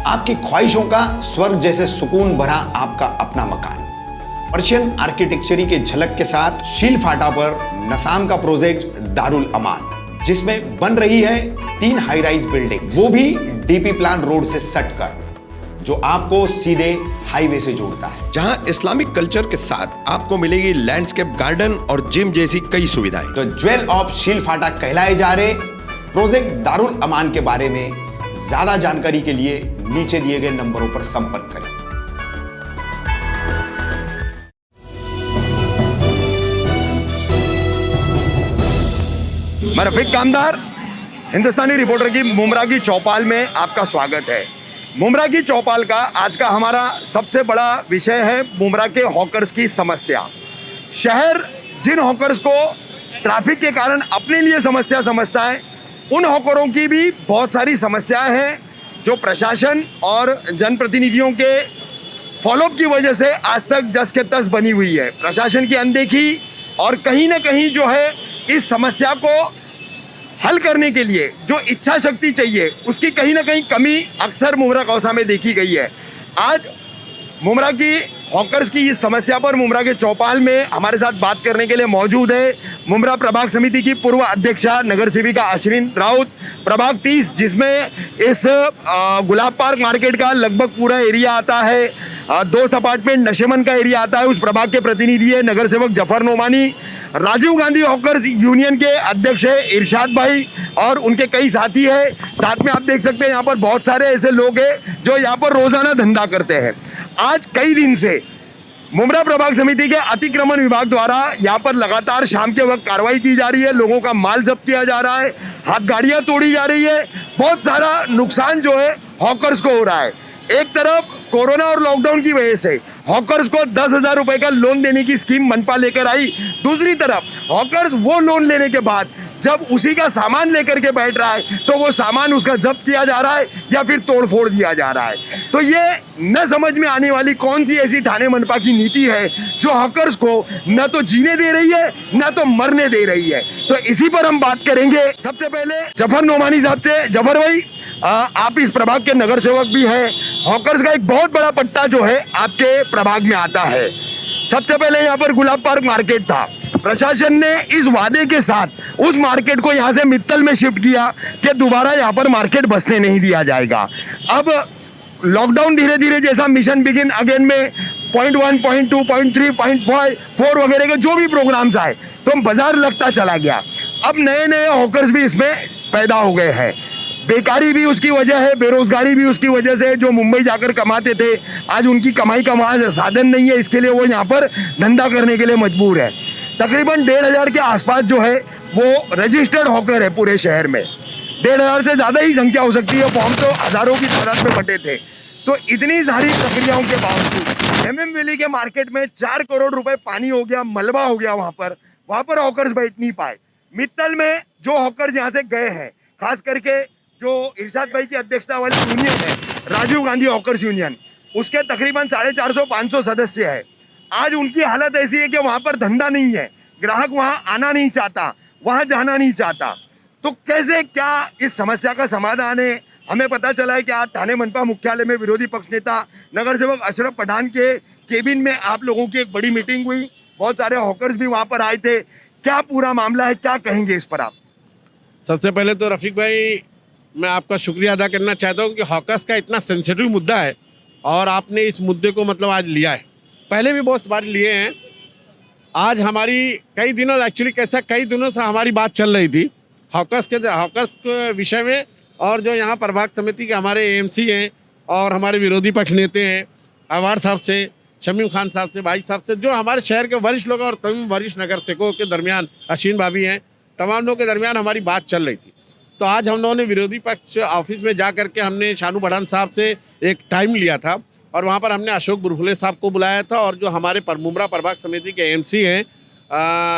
आपकी ख्वाहिशों का स्वर्ग जैसे सुकून भरा आपका अपना मकान। पर्शियन आर्किटेक्चरी के झलक के साथ शील फाटा पर नसाम का प्रोजेक्ट दारुल अमान, जिसमें बन रही है 3 हाई राइज बिल्डिंग, वो भी डीपी प्लान रोड से सट कर, जो आपको सीधे हाईवे से जोड़ता है, जहां इस्लामिक कल्चर के साथ आपको मिलेगी लैंडस्केप गार्डन और जिम जैसी कई सुविधाएं। तो ज्वेल ऑफ शील फाटा कहलाए जा रहे प्रोजेक्ट दारुल अमान के बारे में ज्यादा जानकारी के लिए नीचे दिए गए नंबरों पर संपर्क करें। मैं रफीक कामदार, हिंदुस्तानी रिपोर्टर की मुमरा की चौपाल में आपका स्वागत है। मुमरा की चौपाल का आज का हमारा सबसे बड़ा विषय है मुमरा के हॉकर्स की समस्या। शहर जिन हॉकर्स को ट्रैफिक के कारण अपने लिए समस्या समझता है, उन हॉकरों की भी बहुत सारी समस्याएं हैं जो प्रशासन और जनप्रतिनिधियों के फॉलोअप की वजह से आज तक जस के तस बनी हुई है। प्रशासन की अनदेखी और कहीं ना कहीं जो है इस समस्या को हल करने के लिए जो इच्छा शक्ति चाहिए, उसकी कहीं ना कहीं कमी अक्सर मुमरा कौसा में देखी गई है। आज मुमरा की हॉकर्स की इस समस्या पर मुमरा के चौपाल में हमारे साथ बात करने के लिए मौजूद है मुमरा प्रभाग समिति की पूर्व अध्यक्षा नगर सेविका अश्विन राउत। प्रभाग 30 जिसमें इस गुलाब पार्क मार्केट का लगभग पूरा एरिया आता है, 2 अपार्टमेंट नशेमन का एरिया आता है, उस प्रभाग के प्रतिनिधि है नगर सेवक जफर नोमानी। राजीव गांधी हॉकर्स यूनियन के अध्यक्ष है इरशाद भाई और उनके कई साथी है। साथ में आप देख सकते हैं यहाँ पर बहुत सारे ऐसे लोग हैं जो यहाँ पर रोजाना धंधा करते हैं। आज कई दिन से मुमरा प्रभाग समिति के अतिक्रमण विभाग द्वारा यहाँ पर लगातार शाम के वक्त कार्रवाई की जा रही है, लोगों का माल जब्त किया जा रहा है, हाथ गाड़ियाँ तोड़ी जा रही है, बहुत सारा नुकसान जो है हॉकर्स को हो रहा है। एक तरफ कोरोना और लॉकडाउन की वजह से हॉकर्स को 10,000 रुपए का लोन देने की स्कीम मनपा लेकर आई, दूसरी तरफ हॉकर्स वो लोन लेने के बाद जब उसी का सामान लेकर के बैठ रहा है तो वो सामान उसका जब्त किया जा रहा है या फिर तोड़फोड़ दिया जा रहा है। तो ये न समझ में आने वाली कौन सी ऐसी ठाणे मनपा की नीति है जो हॉकर्स को न तो जीने दे रही है न तो मरने दे रही है। तो इसी पर हम बात करेंगे। सबसे पहले जफर नोमानी साहब से। जफर भाई, आप इस प्रभाग के नगर सेवक भी हैं, हॉकर्स का एक बहुत बड़ा पट्टा जो है आपके प्रभाग में आता है। सबसे पहले यहाँ पर गुलाब पार्क मार्केट था, प्रशासन ने इस वादे के साथ उस मार्केट को यहाँ से मित्तल में शिफ्ट किया कि दोबारा यहाँ पर मार्केट बसने नहीं दिया जाएगा। अब लॉकडाउन धीरे धीरे जैसा मिशन बिगिन अगेन में 0.1, 0.2, 0.3, 0.5, 4 वगैरह के जो भी प्रोग्राम्स आए तो बाजार लगता चला गया। अब नए नए हॉकर्स भी इसमें पैदा हो गए हैं। बेकारी भी उसकी वजह है, बेरोजगारी भी उसकी वजह से। जो मुंबई जाकर कमाते थे आज उनकी कमाई का वहाँ साधन नहीं है, इसके लिए वो यहाँ पर धंधा करने के लिए मजबूर है। तकरीबन 1,500 के आसपास जो है वो रजिस्टर्ड हॉकर है पूरे शहर में। 1,500 से ज़्यादा ही संख्या हो सकती है, फॉर्म तो हज़ारों की तादाद में बटे थे। तो इतनी सारी प्रक्रियाओं के बावजूद MM वैली के मार्केट में 4 करोड़ रुपए पानी हो गया, मलबा हो गया। वहाँ पर हॉकर्स बैठ नहीं पाए। मित्तल में जो हॉकर्स यहाँ से गए हैं, खास करके जो इरशाद भाई की अध्यक्षता वाली यूनियन है राजीव गांधी हॉकर्स यूनियन, उसके तकरीबन 450-500 सदस्य है। आज उनकी हालत ऐसी है कि वहाँ पर धंधा नहीं है, ग्राहक वहाँ आना नहीं चाहता, वहाँ जाना नहीं चाहता। तो कैसे क्या इस समस्या का समाधान है? हमें पता चला है कि आज ठाणे मनपा मुख्यालय में विरोधी पक्ष नेता नगर सेवक अशरफ पठान के केबिन में आप लोगों की एक बड़ी मीटिंग हुई, बहुत सारे हॉकर्स भी वहाँ पर आए थे। क्या पूरा मामला है, क्या कहेंगे इस पर आप? सबसे पहले तो रफीक भाई, मैं आपका शुक्रिया अदा करना चाहता हूँ कि हॉकर्स का इतना सेंसिटिव मुद्दा है और आपने इस मुद्दे को मतलब आज लिया है। पहले भी बहुत बार लिए हैं। आज हमारी कई दिनों से हमारी बात चल रही थी हॉकर्स के विषय में। और जो यहाँ प्रभाग समिति के हमारे AMC हैं और हमारे विरोधी पक्ष नेता हैं अवार साहब से, शमीम खान साहब से, भाई साहब से, जो हमारे शहर के वरिष्ठ लोग और तमाम वरिष्ठ नगर सेवकों के दरमियान, अश्विन भाभी हैं, तमाम लोगों के दरमियान हमारी बात चल रही थी। तो आज हम लोगों ने विरोधी पक्ष ऑफिस में जा करके हमने शानू पठान साहब से एक टाइम लिया था और वहाँ पर हमने अशोक बुरफुले साहब को बुलाया था और जो हमारे मुमरा प्रभाग समिति के AMC हैं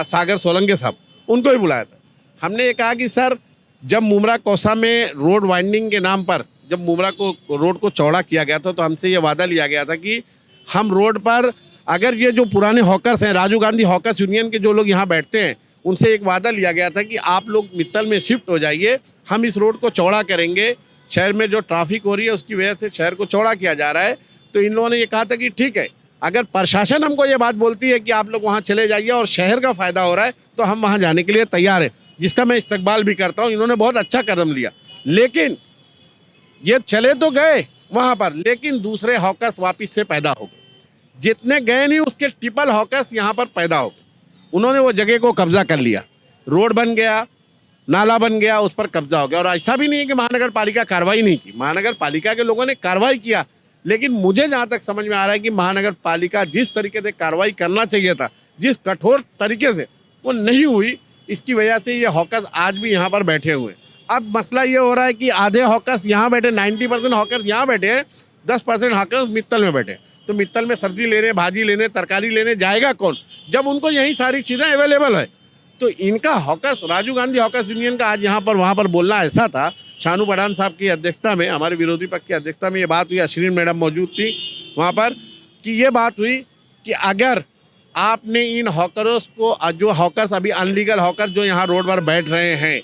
सागर सोलंके साहब, उनको भी बुलाया था। हमने ये कहा कि सर, जब मुमरा कौसा में रोड वाइंडिंग के नाम पर जब मुमरा को रोड को चौड़ा किया गया था तो हमसे ये वादा लिया गया था कि हम रोड पर अगर ये जो पुराने हॉकर्स हैं, राजीव गांधी हॉकर्स यूनियन के जो लोग यहाँ बैठते हैं, उनसे एक वादा लिया गया था कि आप लोग मित्तल में शिफ्ट हो जाइए, हम इस रोड को चौड़ा करेंगे, शहर में जो ट्रैफिक हो रही है उसकी वजह से शहर को चौड़ा किया जा रहा है। तो इन लोगों ने ये कहा था कि ठीक है, अगर प्रशासन हमको ये बात बोलती है कि आप लोग वहाँ चले जाइए और शहर का फ़ायदा हो रहा है तो हम वहाँ जाने के लिए तैयार हैं, जिसका मैं इस्तकबाल भी करता हूँ। इन्होंने बहुत अच्छा कदम लिया, लेकिन ये चले तो गए वहाँ पर, लेकिन दूसरे हॉकर्स वापस से पैदा हो गए। जितने गए नहीं उसके ट्रिपल हॉकर्स यहाँ पर पैदा हो गए। उन्होंने वो जगह को कब्जा कर लिया, रोड बन गया, नाला बन गया, उस पर कब्जा हो गया। और ऐसा भी नहीं है कि महानगर पालिका कार्रवाई नहीं की, महानगर पालिका के लोगों ने कार्रवाई किया, लेकिन मुझे जहाँ तक समझ में आ रहा है कि महानगर पालिका जिस तरीके से कार्रवाई करना चाहिए था, जिस कठोर तरीके से, वो नहीं हुई। इसकी वजह से ये हॉकर्स आज भी यहाँ पर बैठे हुए हैं। अब मसला ये हो रहा है कि आधे हॉकर्स यहाँ बैठे, 90% हॉकर्स यहाँ बैठे हैं, 10% हॉकर्स मित्तल में बैठे। तो मित्तल में सब्जी लेने, भाजी लेने, तरकारी लेने जाएगा कौन, जब उनको यही सारी चीज़ें अवेलेबल है। तो इनका hawkers, Rajiv Gandhi hawkers union का आज यहाँ पर वहाँ पर बोलना ऐसा था। शानू पठान साहब की अध्यक्षता में, हमारे विरोधी पक्ष की अध्यक्षता में ये बात हुई, अश्विन मैडम मौजूद थी वहाँ पर, कि ये बात हुई कि अगर आपने इन हॉकर्स को, जो हॉकर्स अभी अनलीगल हॉकर्स जो यहाँ रोड पर बैठ रहे हैं,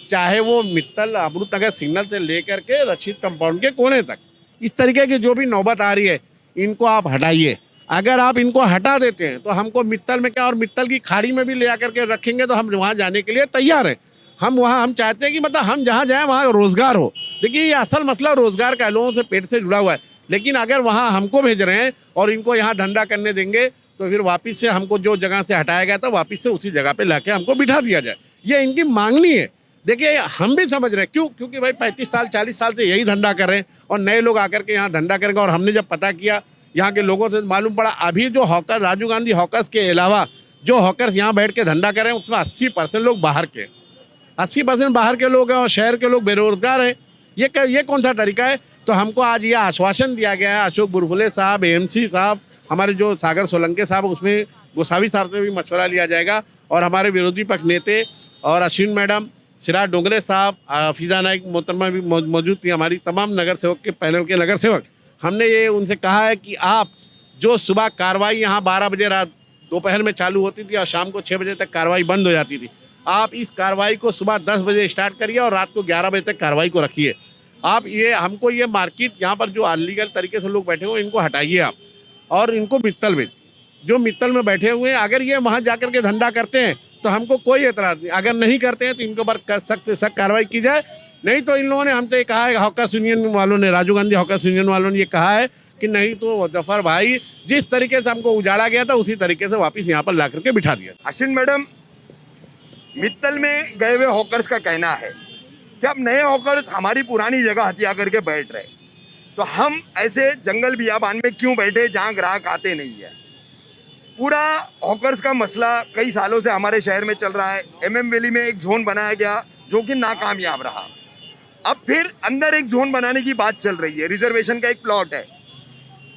चाहे वो मित्तल अमृत नगर सिग्नल से लेकर के रशीद कंपाउंड के कोने तक, इस तरीके की जो भी नौबत आ रही है, इनको आप हटाइए। अगर आप इनको हटा देते हैं तो हमको मित्तल में क्या, और मित्तल की खाड़ी में भी ले आकर के रखेंगे तो हम वहाँ जाने के लिए तैयार हैं। हम चाहते हैं कि मतलब हम जहाँ जाएँ वहाँ रोज़गार हो। देखिए, ये असल मसला रोज़गार का, लोगों से पेट से जुड़ा हुआ है। लेकिन अगर वहाँ हमको भेज रहे हैं और इनको यहाँ धंधा करने देंगे तो फिर वापस से हमको जो जगह से हटाया गया था वापस से उसी जगह पे लाके हमको बिठा दिया जाए, ये इनकी मांगनी है। देखिए, हम भी समझ रहे हैं, क्योंकि भाई 35 साल 40 साल से यही धंधा कर रहे हैं और नए लोग आकर के यहाँ धंधा करेंगे। और हमने जब पता किया यहाँ के लोगों से, मालूम पड़ा अभी जो हॉकर, राजीव गांधी हॉकर्स के अलावा जो हॉकर्स यहाँ बैठ के धंधा कर रहे हैं उसमें 80% लोग बाहर के, 80% बाहर के लोग हैं और शहर के लोग बेरोजगार हैं। ये कौन सा तरीका है? तो हमको आज ये आश्वासन दिया गया है, अशोक बुरफुले साहब, एएमसी साहब, हमारे जो सागर सोलंके साहब, उसमें गोसावी साहब से भी मशवरा लिया जाएगा, और हमारे विरोधी पक्ष नेते और अश्विन मैडम, सिराज डोंगरे साहब, फिजा नाइक मोहतरमा भी मौजूद थी, हमारी तमाम नगर सेवक के पैनल के नगर सेवक। हमने ये उनसे कहा है कि आप जो सुबह कार्रवाई यहाँ 12 बजे रात दोपहर में चालू होती थी और शाम को 6 बजे तक कार्रवाई बंद हो जाती थी, आप इस कार्रवाई को सुबह 10 बजे स्टार्ट करिए और रात को 11 बजे तक कार्रवाई को रखिए। आप हमको ये मार्केट यहाँ पर जो अनलीगल तरीके से लोग बैठे हुए इनको हटाइए आप, और इनको मित्तल में, जो मित्तल में बैठे हुए हैं, अगर ये वहाँ जाकर के धंधा करते हैं तो हमको कोई एतराज़ नहीं। अगर नहीं करते हैं तो इनके ऊपर सख्त से सख्त कार्रवाई की जाए। नहीं तो इन लोगों ने हमसे ये कहा है, हॉकर्स यूनियन वालों ने, राजीव गांधी हॉकर्स यूनियन वालों ने ये कहा है कि नहीं तो जफर भाई, जिस तरीके से हमको उजाड़ा गया था उसी तरीके से वापस यहाँ पर ला करके बिठा दिया। अश्विन मैडम, मित्तल में गए हुए हॉकर्स का कहना है कि अब नए हॉकर्स हमारी पुरानी जगह हथिया करके बैठ रहे, तो हम ऐसे जंगल बियाबान में क्यों बैठे जहाँ ग्राहक आते नहीं है। पूरा हॉकर्स का मसला कई सालों से हमारे शहर में चल रहा है। एमएम वैली में एक जोन बनाया गया जो कि नाकामयाब रहा, अब फिर अंदर एक जोन बनाने की बात चल रही है, रिजर्वेशन का एक प्लॉट है।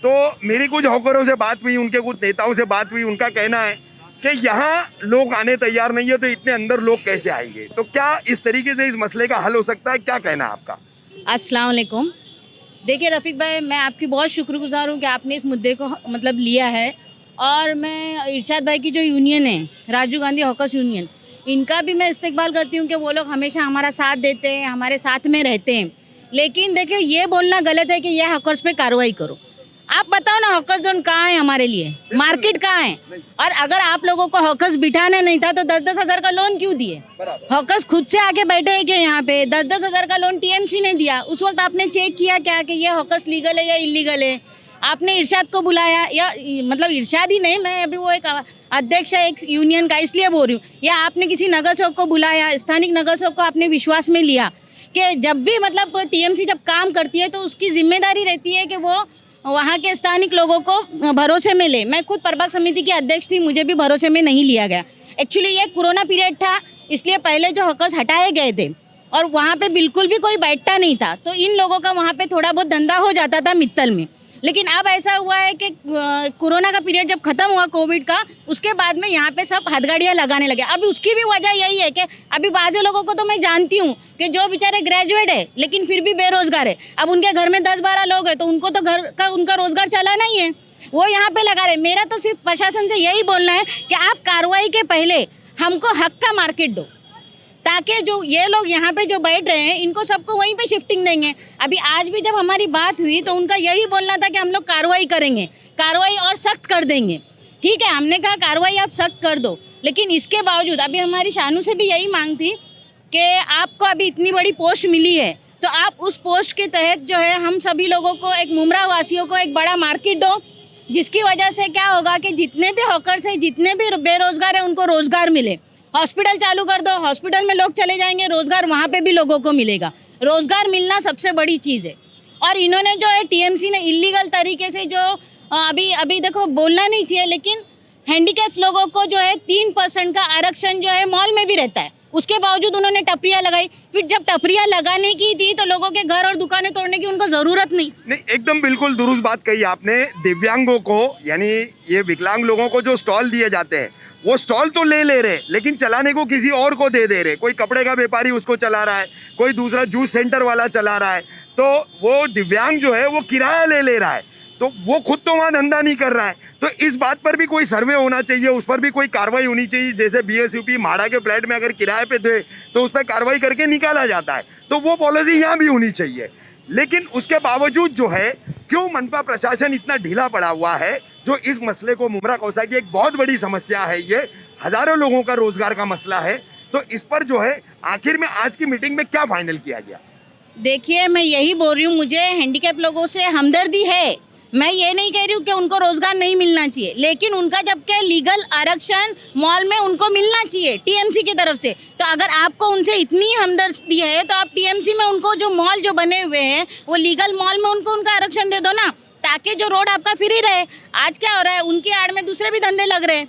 तो मेरी कुछ हॉकरों से बात हुई, उनके कुछ नेताओं से बात हुई, उनका कहना है कि यहाँ लोग आने तैयार नहीं है, तो इतने अंदर लोग कैसे आएंगे। तो क्या इस तरीके से इस मसले का हल हो सकता है, क्या कहना है आपका? अस्सलाम वालेकुम। देखिए रफ़ीक भाई, मैं आपकी बहुत शुक्रगुजार हूँ कि आपने इस मुद्दे को मतलब लिया है, और मैं इरशाद भाई की जो यूनियन है, राजीव गांधी हॉकर्स यूनियन, इनका भी मैं इस्तेकबाल करती हूँ कि वो लोग हमेशा हमारा साथ देते हैं, हमारे साथ में रहते हैं। लेकिन देखिए, ये बोलना गलत है कि यह हॉकर्स पे कार्रवाई करो। आप बताओ ना, हॉकर्स जोन कहाँ है हमारे लिए, मार्केट कहाँ है? और अगर आप लोगों को हॉकर्स बिठाना नहीं था तो 10-10 हज़ार का लोन क्यों दिए? हॉकर्स खुद से आके बैठे हैं क्या यहाँ पे? 10-10 हज़ार का लोन टीएमसी ने दिया। उस वक्त आपने चेक किया क्या कि ये हॉकर्स लीगल है या इलीगल है? आपने इरशाद को बुलाया, या मतलब इरशाद ही नहीं, मैं अभी वो एक अध्यक्ष है एक यूनियन का, इसलिए बोल रही हूँ, या आपने किसी नगर सेवक को बुलाया, स्थानिक नगर सेवक को आपने विश्वास में लिया कि जब भी मतलब टीएमसी जब काम करती है तो उसकी जिम्मेदारी रहती है कि वो वहाँ के स्थानिक लोगों को भरोसे में ले। मैं खुद प्रभाग समिति की अध्यक्ष थी, मुझे भी भरोसे में नहीं लिया गया। एक्चुअली ये कोरोना पीरियड था, इसलिए पहले जो हॉकर्स हटाए गए थे और वहाँ पे बिल्कुल भी कोई बैठता नहीं था, तो इन लोगों का वहाँ पे थोड़ा बहुत धंधा हो जाता था मित्तल में। लेकिन अब ऐसा हुआ है कि कोरोना का पीरियड जब खत्म हुआ कोविड का, उसके बाद में यहाँ पे सब हथगाड़ियाँ लगाने लगे। अब उसकी भी वजह यही है कि अभी बाज़ लोगों को तो मैं जानती हूँ कि जो बेचारे ग्रेजुएट है लेकिन फिर भी बेरोजगार है। अब उनके घर में 10-12 लोग हैं तो उनको तो घर का उनका रोजगार चलाना ही है, वो यहाँ पे लगा रहे। मेरा तो सिर्फ प्रशासन से यही बोलना है कि आप कार्रवाई के पहले हमको हक का मार्केट दो, आके जो ये लोग यहाँ पे जो बैठ रहे हैं इनको सबको वहीं पे शिफ्टिंग देंगे। अभी आज भी जब हमारी बात हुई तो उनका यही बोलना था कि हम लोग कार्रवाई करेंगे, कार्रवाई और सख्त कर देंगे। ठीक है, हमने कहा कार्रवाई आप सख्त कर दो, लेकिन इसके बावजूद अभी हमारी शानू से भी यही मांग थी कि आपको अभी इतनी बड़ी पोस्ट मिली है तो आप उस पोस्ट के तहत जो है हम सभी लोगों को, एक मुमरा वासियों को एक बड़ा मार्केट दो, जिसकी वजह से क्या होगा कि जितने भी हॉकर्स हैं, जितने भी बेरोजगार हैं, उनको रोजगार मिले। हॉस्पिटल चालू कर दो, हॉस्पिटल में लोग चले जाएंगे, रोजगार वहाँ पे भी लोगों को मिलेगा। रोजगार मिलना सबसे बड़ी चीज़ है। और इन्होंने जो है टीएमसी ने इलीगल तरीके से जो अभी देखो बोलना नहीं चाहिए, लेकिन हैंडीकैप लोगों को जो है 3% का आरक्षण जो है मॉल में भी रहता है, उसके बावजूद उन्होंने टपरियाँ लगाई। फिर जब टपरियाँ लगाने की थी तो लोगों के घर और दुकानें तोड़ने की उनको जरूरत नहीं। एकदम बिल्कुल दुरुस्त बात कही आपने। दिव्यांगों को यानी ये विकलांग लोगों को जो स्टॉल दिए जाते हैं वो स्टॉल तो ले रहे, लेकिन चलाने को किसी और को दे रहे। कोई कपड़े का व्यापारी उसको चला रहा है, कोई दूसरा जूस सेंटर वाला चला रहा है, तो वो दिव्यांग जो है वो किराया ले रहा है, तो वो खुद तो वहाँ धंधा नहीं कर रहा है। तो इस बात पर भी कोई सर्वे होना चाहिए, उस पर भी कोई कार्रवाई होनी चाहिए। जैसे बीएसयूपी माड़ा के फ्लैट में अगर किराए पे दे तो उस पर कार्रवाई करके निकाला जाता है, तो वो पॉलिसी यहाँ भी होनी चाहिए। लेकिन उसके बावजूद जो है क्यों मनपा प्रशासन इतना ढीला पड़ा हुआ है, जो इस मसले को, मुमरा कौसा की एक बहुत बड़ी समस्या है, ये हजारों लोगों का रोजगार का मसला है, तो इस पर जो है आखिर में आज की मीटिंग में क्या फाइनल किया गया? देखिए, मैं यही बोल रही हूँ, मुझे हैंडीकैप लोगों से हमदर्दी है। मैं ये नहीं कह रही हूँ कि उनको रोजगार नहीं मिलना चाहिए, लेकिन उनका जबकि लीगल आरक्षण मॉल में उनको मिलना चाहिए टीएमसी की तरफ से। तो अगर आपको उनसे इतनी हमदर्दी है तो आप टीएमसी में उनको जो मॉल जो बने हुए हैं वो लीगल मॉल में उनको उनका आरक्षण दे दो ना, ताकि जो रोड आपका फ्री रहे। आज क्या हो रहा है, उनकी आड़ में दूसरे भी धंधे लग रहे हैं।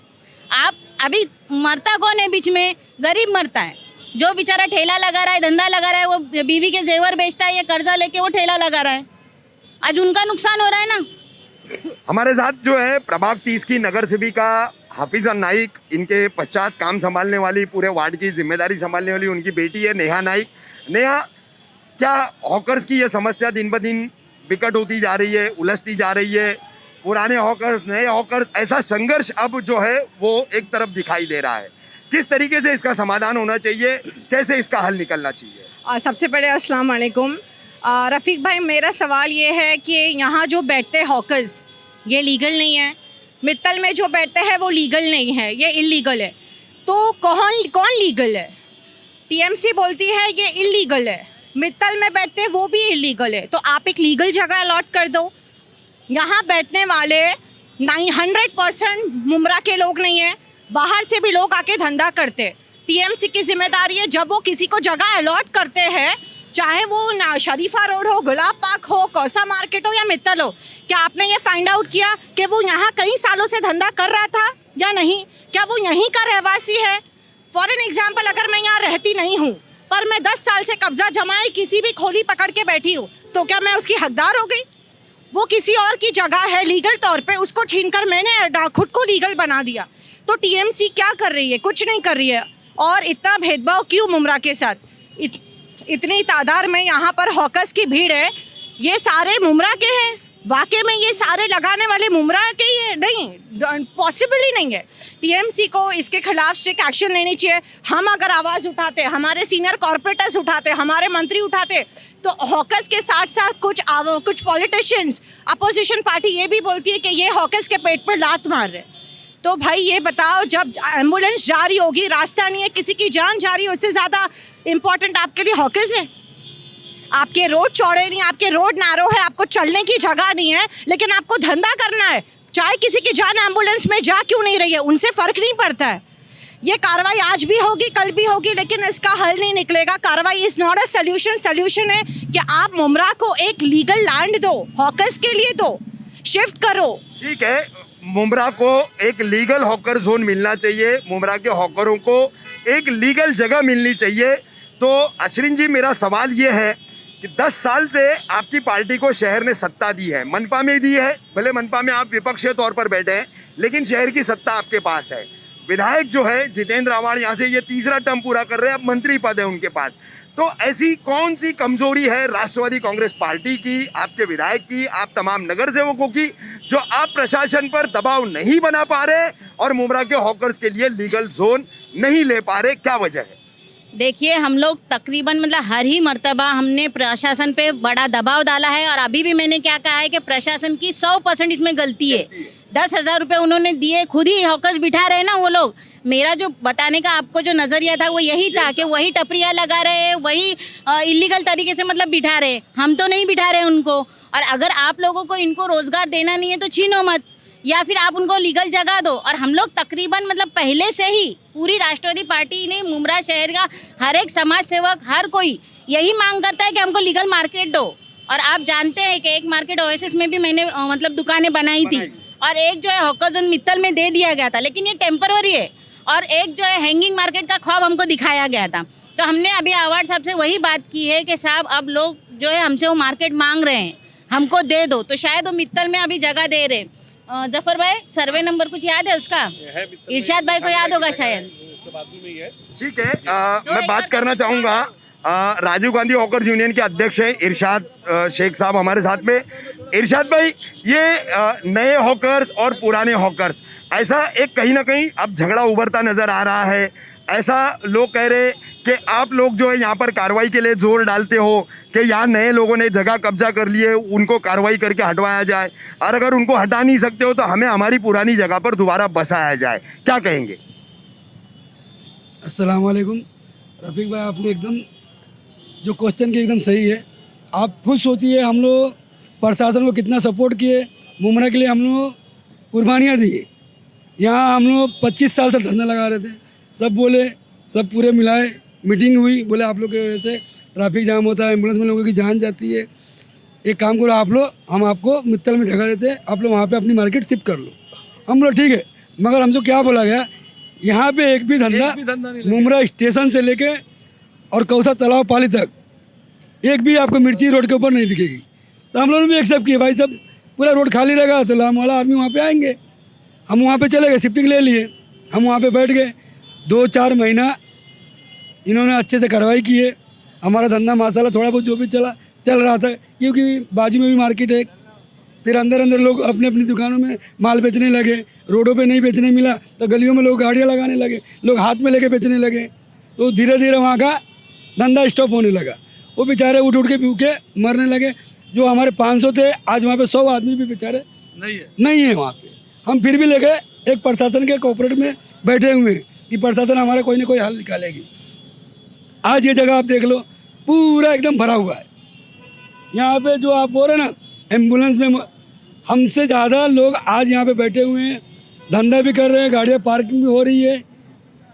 आप अभी मरता कौन है बीच में? गरीब मरता है। जो बेचारा ठेला लगा रहा है, धंधा लगा रहा है, वो बीवी के जेवर बेचता है या कर्जा लेके वो ठेला लगा रहा है, आज उनका नुकसान हो रहा है ना। हमारे साथ जो है प्रभाग 30 की नगर सेविका हाफिजा नाइक, इनके पश्चात काम संभालने वाली, पूरे वार्ड की जिम्मेदारी संभालने वाली उनकी बेटी है नेहा नाइक। नेहा, क्या हॉकर्स की ये समस्या दिन ब दिन विकट होती जा रही है, उलझती जा रही है? पुराने हॉकर्स, नए हॉकर्स, ऐसा संघर्ष अब जो है वो एक तरफ दिखाई दे रहा है। किस तरीके से इसका समाधान होना चाहिए, कैसे इसका हल निकलना चाहिए? सबसे पहले अस्सलाम वालेकुम। रफ़ीक भाई, मेरा सवाल ये है कि यहाँ जो बैठते हैं हॉकर्स, ये लीगल नहीं है। मित्तल में जो बैठते हैं वो लीगल नहीं है, ये इलीगल है। तो कौन लीगल है? टीएमसी बोलती है ये इलीगल है, मित्तल में बैठते हैं वो भी इलीगल है। तो आप एक लीगल जगह अलॉट कर दो। यहाँ बैठने वाले 100% मुमरा के लोग नहीं हैं, बाहर से भी लोग आके धंधा करते। टीएमसी की जिम्मेदारी है, जब वो किसी को जगह अलॉट करते हैं, चाहे वो शरीफा रोड हो, गुलाब पार्क हो, कौसा मार्केट हो या मित्तल हो, क्या आपने ये फाइंड आउट किया कि वो यहाँ कई सालों से धंधा कर रहा था या नहीं? क्या वो यहीं का रहवासी है? फॉर एन एग्जाम्पल, अगर मैं यहाँ रहती नहीं हूँ पर मैं 10 साल से कब्जा जमाए किसी भी खोली पकड़ के बैठी हूँ, तो क्या मैं उसकी हकदार हो गई? वो किसी और की जगह है लीगल तौर पे, उसको छीनकर मैंने खुद को लीगल बना दिया। तो टीएमसी क्या कर रही है? कुछ नहीं कर रही है। और इतना भेदभाव क्यों मुमरा के साथ? इतनी तादाद में यहाँ पर हॉकर्स की भीड़ है, ये सारे मुमरा के हैं? वाकई में ये सारे लगाने वाले मुमरा के ही है? नहीं, पॉसिबल ही नहीं है। टीएमसी को इसके खिलाफ स्ट्रिक्ट एक्शन लेनी चाहिए। हम अगर आवाज़ उठाते, हमारे सीनियर कॉर्पोरेटर्स उठाते, हमारे मंत्री उठाते, तो हॉकर्स के साथ साथ कुछ पॉलिटिशियंस, अपोजिशन पार्टी ये भी बोलती है कि ये हॉकर्स के पेट पर लात मार रहे। तो भाई ये बताओ, जब एम्बुलेंस जा रही होगी, रास्ता नहीं है, किसी की जान जा रही है, उससे ज़्यादा इम्पोर्टेंट आपके लिए हॉकर्स है? आपके रोड चौड़े नहीं, आपके रोड नैरो है, आपको चलने की जगह नहीं है, लेकिन आपको धंधा करना है। चाहे किसी की जान एम्बुलेंस में जा क्यों नहीं रही है, उनसे फ़र्क नहीं पड़ता है। ये कार्रवाई आज भी होगी, कल भी होगी, लेकिन इसका हल नहीं निकलेगा। कार्रवाई is not a solution. Solution है कि आप मुमरा को एक लीगल लैंड दो, हॉकर्स के लिए दो, शिफ्ट करो। ठीक है, मुमरा को एक लीगल हॉकर जोन मिलना चाहिए, मुमरा के हॉकरों को एक लीगल जगह मिलनी चाहिए। तो अशरीन जी, मेरा सवाल ये है कि 10 साल से आपकी पार्टी को शहर ने सत्ता दी है, मनपा में दी है, भले मनपा में आप विपक्षीय तौर पर बैठे हैं, लेकिन शहर की सत्ता आपके पास है। विधायक जो है जितेंद्र आवाड़, यहाँ से ये 3रा टर्म पूरा कर रहे हैं, अब मंत्री पद है उनके पास। तो ऐसी कौन सी कमजोरी है राष्ट्रवादी कांग्रेस पार्टी की, आपके विधायक की, आप तमाम नगर सेवकों की, जो आप प्रशासन पर दबाव नहीं बना पा रहे और मुमरा के हॉकर्स के लिए लीगल जोन नहीं ले पा रहे? क्या वजह है? देखिए हम लोग तकरीबन मतलब हर ही मर्तबा हमने प्रशासन पे बड़ा दबाव डाला है और अभी भी मैंने क्या कहा है कि प्रशासन की 100% इसमें गलती है। 10,000 रुपये उन्होंने दिए, खुद ही हॉकर्स बिठा रहे हैं ना वो लोग। मेरा जो बताने का आपको जो नज़रिया था वो यही था कि वही टपरियाँ लगा रहे हैं, वही इलीगल तरीके से मतलब बिठा रहे, हम तो नहीं बिठा रहे उनको। और अगर आप लोगों को इनको रोज़गार देना नहीं है तो छीनो मत, या फिर आप उनको लीगल जगह दो। और हम लोग तकरीबन मतलब पहले से ही पूरी राष्ट्रवादी पार्टी ने मुमरा शहर का हर एक समाज सेवक, हर कोई यही मांग करता है कि हमको लीगल मार्केट दो। और आप जानते हैं कि एक मार्केट ओएसएस में भी मैंने मतलब दुकानें बनाई थी, और एक जो है हॉकर जोन मित्तल में दे दिया गया था, लेकिन ये टेम्पररी है। और एक जो है हैंगिंग मार्केट का ख्वाब हमको दिखाया गया था। तो हमने अभी अवार्ड साहब से वही बात की है कि साहब अब लोग जो है हमसे वो मार्केट मांग रहे हैं, हमको दे दो। तो शायद वो मित्तल में अभी जगह दे रहे। जफर भाई सर्वे नंबर कुछ याद है उसका? इरशाद भाई को याद होगा शायद। ठीक है, मैं बात करना चाहूँगा, राजीव गांधी हॉकर्स यूनियन के अध्यक्ष हैं इरशाद शेख साहब हमारे साथ में। इरशाद भाई, ये नए हॉकर्स और पुराने हॉकर्स, ऐसा एक कहीं ना कहीं अब झगड़ा उभरता नज़र आ रहा है। ऐसा लोग कह रहे कि आप लोग जो है यहाँ पर कार्रवाई के लिए जोर डालते हो कि यहाँ नए लोगों ने जगह कब्जा कर लिए, उनको कार्रवाई करके हटवाया जाए, और अगर उनको हटा नहीं सकते हो तो हमें हमारी पुरानी जगह पर दोबारा बसाया जाए। क्या कहेंगे? अस्सलाम वालेकुम। रफ़ीक भाई, आपने एकदम जो क्वेश्चन किया एकदम सही है। आप खुद सोचिए, हम लोग प्रशासन को कितना सपोर्ट किए, मुमरा के लिए हम लोग कुर्बानियाँ दिए। यहाँ हम लोग 25 साल से धंधा लगा रहे थे, सब बोले, सब पूरे मिलाए, मीटिंग हुई, बोले आप लोग की वजह से ट्रैफिक जाम होता है, एम्बुलेंस में लोगों की जान जाती है, एक काम करो आप लोग, हम आपको मित्तल में जगह देते हैं, आप लोग वहाँ पे अपनी मार्केट शिफ्ट कर लो। हम लोग ठीक है, मगर हमसे क्या बोला गया, यहाँ पे एक भी धंधा मुमरा स्टेशन से लेके और कौसा तालाब पाली तक एक भी आपको मिर्ची रोड के ऊपर नहीं दिखेगी। तो हम लोगों ने भी एक्सेप्ट किया, भाई सब पूरा रोड खाली रहेगा तो लाम वाला आदमी वहाँ पे आएंगे। हम वहाँ पे चले गए, शिफ्टिंग ले लिए, हम वहाँ पे बैठ गए। 2-4 महीना इन्होंने अच्छे से कार्रवाई की है। हमारा धंधा माशाल्लाह थोड़ा बहुत जो भी चल रहा था, क्योंकि बाजू में भी मार्केट है। फिर अंदर अंदर लोग अपने अपनी दुकानों में माल बेचने लगे, रोडों पे नहीं बेचने मिला तो गलियों में लोग गाड़ियाँ लगाने लगे, लोग हाथ में लेके बेचने लगे। तो धीरे धीरे वहाँ का धंधा स्टॉप होने लगा। वो बेचारे उठ उठ के भूखे मरने लगे। जो हमारे 500 थे, आज वहाँ पे 100 आदमी भी बेचारे नहीं है वहाँ पे। हम फिर भी लेके एक प्रशासन के कोऑपरेटिव में बैठे हुए हैं कि प्रशासन हमारा कोई ना कोई हल निकालेगी। आज ये जगह आप देख लो, पूरा एकदम भरा हुआ है। यहाँ पे जो आप बोल रहे ना, एम्बुलेंस में हमसे ज़्यादा लोग आज यहाँ पे बैठे हुए हैं, धंधा भी कर रहे हैं, गाड़ियाँ पार्किंग भी हो रही है।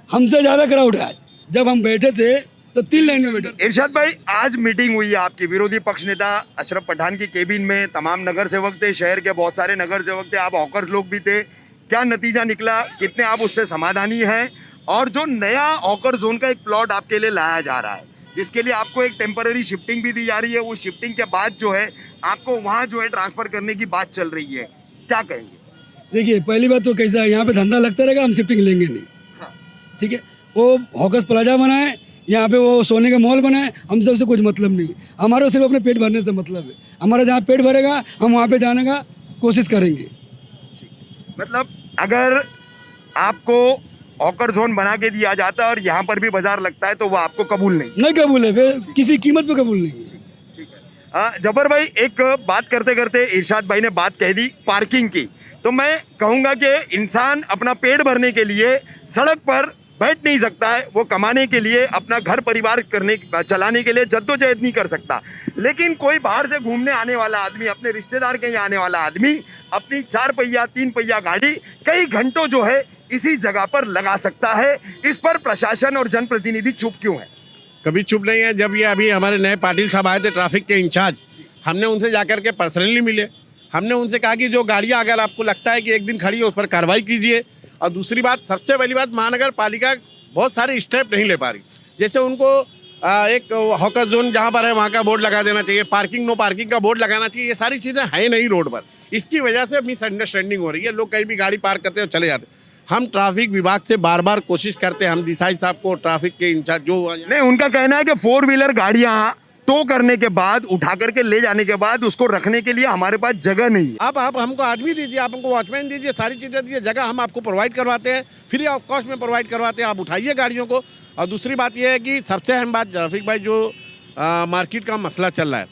हमसे ज़्यादा क्राउड है आज। जब हम बैठे थे तो 3 लाइन में बैठे। इरशाद भाई, आज मीटिंग हुई है आपकी, विरोधी पक्ष नेता अशरफ पठान की केबिन में, तमाम नगर सेवक थे, शहर के बहुत सारे नगर सेवक थे, आप हॉकर लोग भी थे। क्या नतीजा निकला, कितने आप उससे समाधानी हैं? और जो नया हॉकर जोन का एक प्लॉट आपके लिए लाया जा रहा है, जिसके लिए आपको एक टेम्पररी शिफ्टिंग भी दी जा रही है, उस शिफ्टिंग के बाद जो है आपको वहाँ जो है ट्रांसफ़र करने की बात चल रही है, क्या कहेंगे? देखिए, पहली बात तो कैसा है, यहाँ पे धंधा लगता रहेगा, हम शिफ्टिंग लेंगे नहीं। हाँ। ठीक है, वो हॉकर्स प्लाजा बनाए, यहाँ पे वो सोने का मॉल बनाए, हम सबसे कुछ मतलब नहीं। हमारा सिर्फ अपने पेट भरने से मतलब है। हमारा जहाँ पेट भरेगा हम वहाँ पे जाने का कोशिश करेंगे। मतलब अगर आपको हॉकर जोन बना के दिया जाता है और यहाँ पर भी बाजार लगता है तो वो आपको कबूल नहीं कबूल है, किसी कीमत पे कबूल नहीं है। ठीक है। जबर भाई, एक बात करते करते इरशाद भाई ने बात कह दी पार्किंग की, तो मैं कहूँगा कि इंसान अपना पेट भरने के लिए सड़क पर बैठ नहीं सकता है, वो कमाने के लिए, अपना घर परिवार चलाने के लिए जद्दोजहद नहीं कर सकता। लेकिन कोई बाहर से घूमने आने वाला आदमी, अपने रिश्तेदार के यहाँ आने वाला आदमी अपनी 4 पहिया 3 पहिया गाड़ी कई घंटों जो है इसी जगह पर लगा सकता है। इस पर प्रशासन और जनप्रतिनिधि चुप क्यों है? कभी चुप नहीं है। जब ये अभी हमारे नए पाटिल साहब आए थे, ट्रैफिक के इंचार्ज, हमने उनसे जाकर के पर्सनली मिले। हमने उनसे कहा कि जो गाड़ियाँ अगर आपको लगता है कि एक दिन खड़ी है उस पर कार्रवाई कीजिए। और दूसरी बात, सबसे पहली बात, महानगर पालिका बहुत सारे स्टेप नहीं ले पा रही। जैसे उनको एक हॉकर जोन जहाँ पर है वहाँ का बोर्ड लगा देना चाहिए, पार्किंग नो पार्किंग का बोर्ड लगाना चाहिए। ये सारी चीज़ें हैं नहीं रोड पर। इसकी वजह से मिसअंडरस्टैंडिंग हो रही है, लोग कहीं भी गाड़ी पार्क करते हैं और चले जाते हैं। हम ट्रैफिक विभाग से बार बार कोशिश करते हैं, हम देसाई साहब को, ट्रैफिक के इंचार्ज जो नहीं, उनका कहना है कि 4 व्हीलर गाड़ियाँ टो करने के बाद, उठा करके ले जाने के बाद उसको रखने के लिए हमारे पास जगह नहीं है। आप हमको आदमी दीजिए, आप हमको वॉचमैन दीजिए, सारी चीज़ें दीजिए, जगह हम आपको प्रोवाइड करवाते हैं, फ्री ऑफ कॉस्ट में प्रोवाइड करवाते हैं, आप उठाइए गाड़ियों को। और दूसरी बात यह है कि सबसे अहम बात रफ़ीक भाई, जो मार्केट का मसला चल रहा है,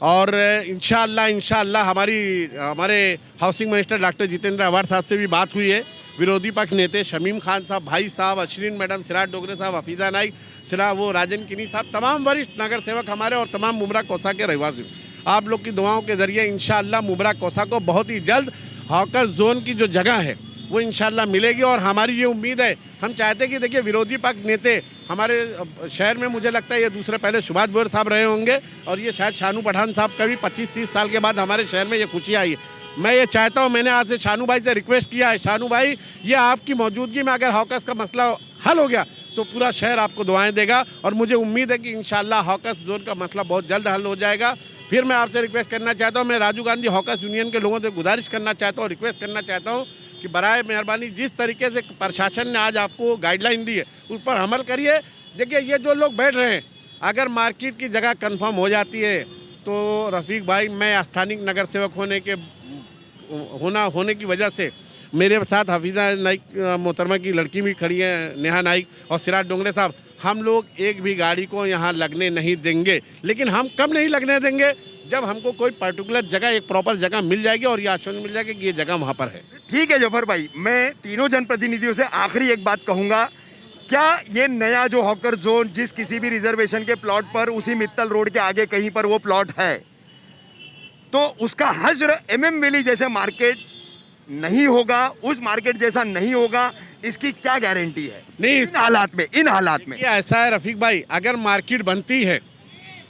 और इंशाअल्लाह हमारे हाउसिंग मिनिस्टर डॉक्टर जितेंद्र अवार साहब से भी बात हुई है। विरोधी पक्ष नेता शमीम खान साहब, भाई साहब, अश्विन मैडम, सिराज डोगरे साहब, हफीज़ा नाइक, राजन किनी साहब, तमाम वरिष्ठ नगर सेवक हमारे और तमाम मुमरा कोसा के रहवासी, आप लोग की दुआओं के ज़रिए इंशाअल्लाह मुमरा कोसा को बहुत ही जल्द हॉकर जोन की जो जगह है वो इंशाअल्लाह मिलेगी। और हमारी ये उम्मीद है, हम चाहते हैं कि देखिए विरोधी पक्ष नेता हमारे शहर में, मुझे लगता है ये दूसरे पहले सुभाष बोर साहब रहे होंगे, और ये शायद शानू पठान साहब का भी 25-30 साल के बाद हमारे शहर में ये खुशियाँ आई है। मैं ये चाहता हूँ, मैंने आज से शानू भाई से रिक्वेस्ट किया है, शानू भाई ये आपकी मौजूदगी में अगर हॉकर्स का मसला हल हो गया तो पूरा शहर आपको दुआएं देगा, और मुझे उम्मीद है कि इंशाअल्लाह हॉकर्स जोन का मसला बहुत जल्द हल हो जाएगा। फिर मैं आपसे रिक्वेस्ट करना चाहता हूँ, मैं राजीव गांधी हॉकर्स यूनियन के लोगों से गुजारिश करना चाहता हूँ, रिक्वेस्ट करना चाहता हूँ कि बराए मेहरबानी जिस तरीके से प्रशासन ने आज आपको गाइडलाइन दी है उस पर अमल करिए। देखिए ये जो लोग बैठ रहे हैं, अगर मार्केट की जगह कंफर्म हो जाती है तो रफ़ीक भाई, मैं स्थानीय नगर सेवक होने की वजह से मेरे साथ हफीज़ा नाइक मोहतरमा की लड़की भी खड़ी है, नेहा नाइक, और सिराज डोंगरे साहब, हम लोग एक भी गाड़ी को यहाँ लगने नहीं देंगे। लेकिन हम कब नहीं लगने देंगे, जब हमको कोई पर्टिकुलर जगह, एक प्रॉपर जगह मिल जाएगी और ये आश्वासन मिल जाएगा कि ये जगह वहाँ पर है। ठीक है जफर भाई, मैं तीनों जनप्रतिनिधियों से आखिरी एक बात कहूँगा, क्या ये नया जो हॉकर जोन जिस किसी भी रिजर्वेशन के प्लॉट पर, उसी मित्तल रोड के आगे कहीं पर वो प्लॉट है, तो उसका हश्र MM वैली जैसे मार्केट नहीं होगा, उस मार्केट जैसा नहीं होगा, इसकी क्या गारंटी है? नहीं, इन हालात में ऐसा है रफ़ीक भाई, अगर मार्केट बनती है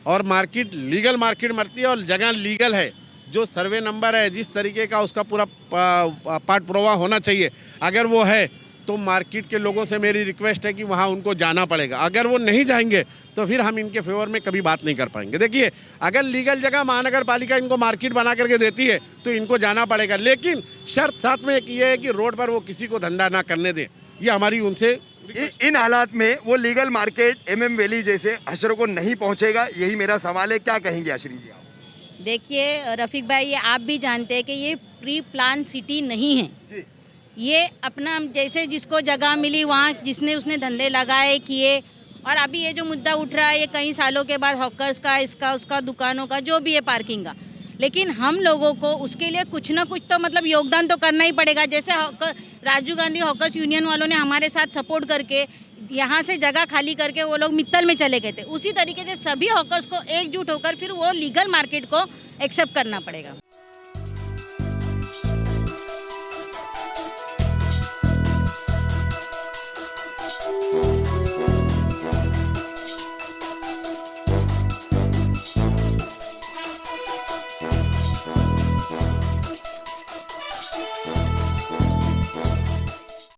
और मार्केट लीगल मार्केट बनती है और जगह लीगल है, जो सर्वे नंबर है, जिस तरीके का उसका पूरा पार्ट प्रवाह होना चाहिए, अगर वो है तो मार्केट के लोगों से मेरी रिक्वेस्ट है कि वहाँ उनको जाना पड़ेगा। अगर वो नहीं जाएंगे तो फिर हम इनके फेवर में कभी बात नहीं कर पाएंगे। देखिए अगर लीगल जगह महानगर पालिका इनको मार्केट बना करके देती है तो इनको जाना पड़ेगा, लेकिन शर्त साथ में एक ये है कि रोड पर वो किसी को धंधा ना करने दें। ये हमारी उनसे इन हालात में वो लीगल मार्केट MM वैली जैसे हशरों को नहीं पहुंचेगा, यही मेरा सवाल है। क्या कहेंगे आश्रिन जी आप? देखिए रफ़ीक भाई, ये आप भी जानते हैं कि ये प्री प्लान सिटी नहीं है जी। ये अपना जैसे जिसको जगह मिली वहाँ जिसने उसने धंधे लगाए किए, और अभी ये जो मुद्दा उठ रहा है ये कई सालों के बाद हॉकर्स का, इसका उसका, दुकानों का, जो भी है पार्किंग का, लेकिन हम लोगों को उसके लिए कुछ ना कुछ तो मतलब योगदान तो करना ही पड़ेगा। जैसे राजीव गांधी हॉकर्स यूनियन वालों ने हमारे साथ सपोर्ट करके यहाँ से जगह खाली करके वो लोग मित्तल में चले गए थे, उसी तरीके से सभी हॉकर्स को एकजुट होकर फिर वो लीगल मार्केट को एक्सेप्ट करना पड़ेगा।